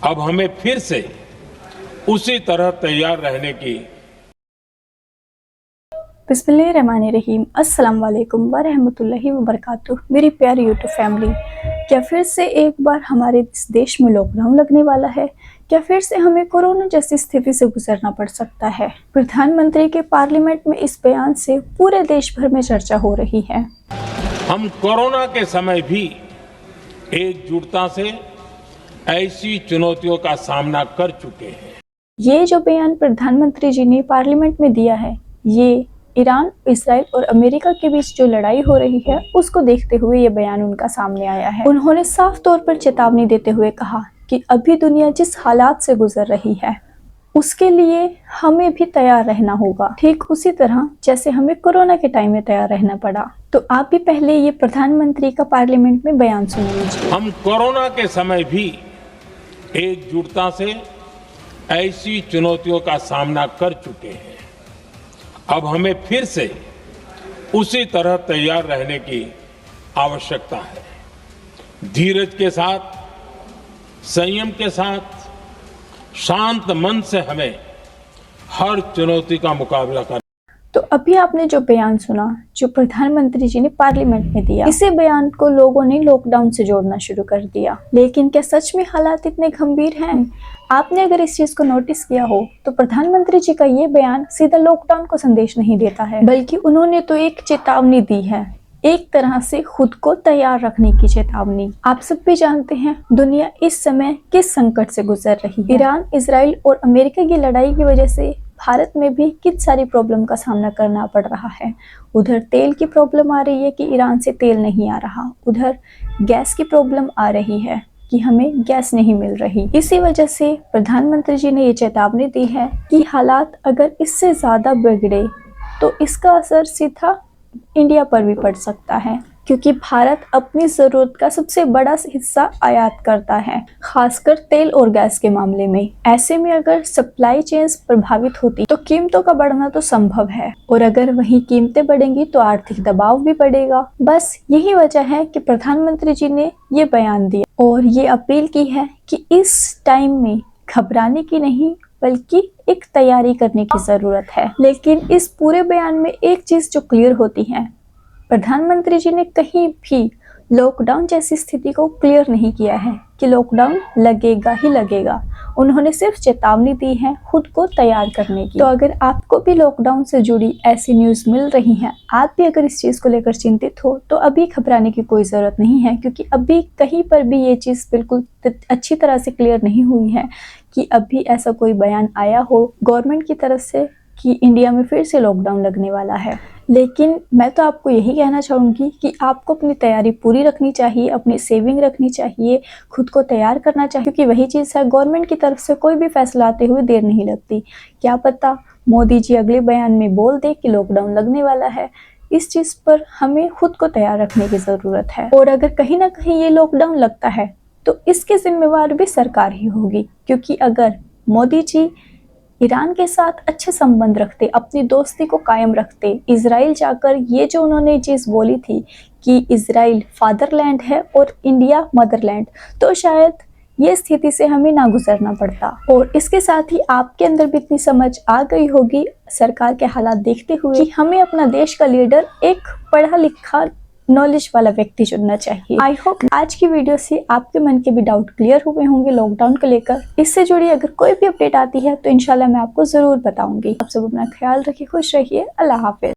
अब हमें फिर से उसी तरह तैयार रहने की। बिस्मिल्लाहिर्रहमानिर्रहीम, अस्सलाम वालेकुम व रहमतुल्लाहि व बरकातुहू। मेरी प्यारी यूट्यूब फैमिली, क्या फिर से एक बार हमारे इस देश में लॉकडाउन लगने वाला है? क्या फिर से हमें कोरोना जैसी स्थिति से गुजरना पड़ सकता है? प्रधानमंत्री के पार्लियामेंट में इस बयान से पूरे देश भर में चर्चा हो रही है। हम कोरोना के समय भी एकजुटता से ऐसी चुनौतियों का सामना कर चुके हैं। ये जो बयान प्रधानमंत्री जी ने पार्लियामेंट में दिया है, ये ईरान, इजराइल और अमेरिका के बीच जो लड़ाई हो रही है उसको देखते हुए ये बयान उनका सामने आया है। उन्होंने साफ तौर पर चेतावनी देते हुए कहा कि अभी दुनिया जिस हालात से गुजर रही है उसके लिए हमें भी तैयार रहना होगा, ठीक उसी तरह जैसे हमें कोरोना के टाइम में तैयार रहना पड़ा। तो आप भी पहले ये प्रधानमंत्री का पार्लियामेंट में बयान सुन लीजिए। हम कोरोना के समय भी एकजुटता से ऐसी चुनौतियों का सामना कर चुके हैं। अब हमें फिर से उसी तरह तैयार रहने की आवश्यकता है। धीरज के साथ, संयम के साथ, शांत मन से हमें हर चुनौती का मुकाबला करना। तो अभी आपने जो बयान सुना, जो प्रधानमंत्री जी ने पार्लियामेंट में दिया, इसी बयान को लोगों ने लॉकडाउन से जोड़ना शुरू कर दिया। लेकिन क्या सच में हालात इतने गंभीर हैं? आपने अगर इस चीज को नोटिस किया हो तो प्रधानमंत्री जी का ये बयान सीधा लॉकडाउन को संदेश नहीं देता है, बल्कि उन्होंने तो एक चेतावनी दी है, एक तरह से खुद को तैयार रखने की चेतावनी। आप सब भी जानते हैं दुनिया इस समय किस संकट से गुजर रही है। ईरान, इजराइल और अमेरिका की लड़ाई की वजह से भारत में भी कितनी सारी प्रॉब्लम का सामना करना पड़ रहा है। उधर तेल की प्रॉब्लम आ रही है कि ईरान से तेल नहीं आ रहा, उधर गैस की प्रॉब्लम आ रही है कि हमें गैस नहीं मिल रही। इसी वजह से प्रधानमंत्री जी ने ये चेतावनी दी है कि हालात अगर इससे ज़्यादा बिगड़े तो इसका असर सीधा इंडिया पर भी पड़ सकता है, क्योंकि भारत अपनी ज़रूरत का सबसे बड़ा हिस्सा आयात करता है, खासकर तेल और गैस के मामले में। ऐसे में अगर सप्लाई चेन्स प्रभावित होती तो कीमतों का बढ़ना तो संभव है, और अगर वही कीमतें बढ़ेंगी तो आर्थिक दबाव भी बढ़ेगा। बस यही वजह है कि प्रधानमंत्री जी ने ये बयान दिया और ये अपील की है कि इस टाइम में घबराने की नहीं बल्कि एक तैयारी करने की ज़रूरत है। लेकिन इस पूरे बयान में एक चीज़ जो क्लियर होती है, प्रधानमंत्री जी ने कहीं भी लॉकडाउन जैसी स्थिति को क्लियर नहीं किया है कि लॉकडाउन लगेगा ही लगेगा। उन्होंने सिर्फ चेतावनी दी है खुद को तैयार करने की। तो अगर आपको भी लॉकडाउन से जुड़ी ऐसी न्यूज़ मिल रही हैं, आप भी अगर इस चीज़ को लेकर चिंतित हो, तो अभी घबराने की कोई ज़रूरत नहीं है, क्योंकि अभी कहीं पर भी ये चीज़ बिल्कुल अच्छी तरह से क्लियर नहीं हुई है कि अभी ऐसा कोई बयान आया हो गवर्नमेंट की तरफ से कि इंडिया में फिर से लॉकडाउन लगने वाला है। लेकिन मैं तो आपको यही कहना चाहूँगी कि आपको अपनी तैयारी पूरी रखनी चाहिए, अपनी सेविंग रखनी चाहिए, खुद को तैयार करना चाहिए, क्योंकि वही चीज़ है, गवर्नमेंट की तरफ से कोई भी फैसला आते हुए देर नहीं लगती। क्या पता मोदी जी अगले बयान में बोल दे कि लॉकडाउन लगने वाला है। इस चीज़ पर हमें खुद को तैयार रखने की ज़रूरत है। और अगर कहीं ना कहीं ये लॉकडाउन लगता है तो इसके जिम्मेवार भी सरकार ही होगी, क्योंकि अगर मोदी जी ईरान के साथ अच्छे संबंध रखते, अपनी दोस्ती को कायम रखते, इजराइल जाकर ये जो उन्होंने चीज़ बोली थी कि इजराइल फादरलैंड है और इंडिया मदरलैंड, तो शायद ये स्थिति से हमें ना गुजरना पड़ता। और इसके साथ ही आपके अंदर भी इतनी समझ आ गई होगी सरकार के हालात देखते हुए कि हमें अपना देश का लीडर एक पढ़ा लिखा नॉलेज वाला व्यक्ति चुनना चाहिए। आई होप आज की वीडियो से आपके मन के भी डाउट क्लियर हुए होंगे लॉकडाउन को लेकर। इससे जुड़ी अगर कोई भी अपडेट आती है तो इंशाल्लाह मैं आपको जरूर बताऊंगी। आप सब अपना ख्याल रखिए, खुश रहिए, अल्लाह हाफिज।